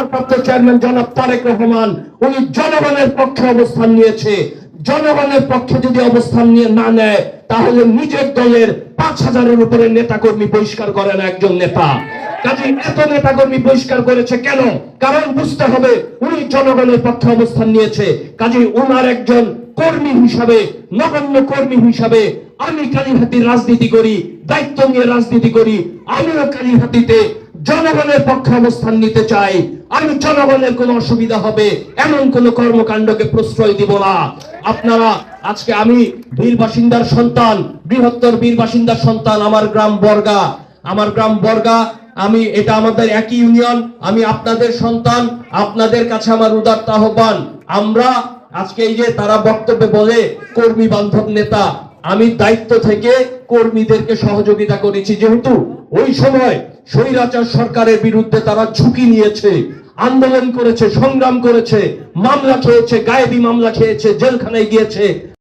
ভারপ্রাপ্ত চেয়ারম্যান জনাব তারেক রহমান উনি জনগণের পক্ষে অবস্থান নিয়েছে। জনগণের পক্ষে যদি অবস্থান নিয়ে না নেয় তাহলে নিজের দলের ৫,০০০-এর উপরে নেতাকর্মী বহিষ্কার করেন একজন নেতা। কাজে এত নেতাকর্মী বহিষ্কার করেছে কেন? কারণ বুঝতে হবে উনি জনগণের পক্ষে অবস্থান নিয়েছে। কাজে ওনার একজন কর্মী হিসাবে, নগণ্য কর্মী হিসাবে আমি কালীহাতির রাজনীতি করি, দায়িত্ব নিয়ে রাজনীতি করি। আমিও কালীহাতিতে জনগণের পক্ষে অবস্থান নিতে চাই। আমি জনগণের কোনো অসুবিধা হবে এমন কোন কর্মকাণ্ডকে প্রশ্রয় দিব না। আপনারা আজকে আমি বীর বাসিন্দার সন্তান, বৃহত্তর বীর বাসিন্দার সন্তান। আমার গ্রাম বর্গা, আমি এটা আমাদের একই ইউনিয়ন। আমি আপনাদের সন্তান, আপনাদের কাছে আমার উদাত্ত আহ্বান। আমরা আজকে এই যে তারা বক্তব্যে বলে কর্মী বান্ধব নেতা, আমি দায়িত্ব থেকে কর্মীদেরকে সহযোগিতা করেছি। যেহেতু ওই সময় স্বৈরাচার সরকারের বিরুদ্ধে তারা ঝুঁকি নিয়েছে, আন্দোলন করেছে, সংগ্রাম করেছে, মামলা খেয়েছে, গায়েবী মামলা খেয়েছে, জেলখানায় গিয়েছে।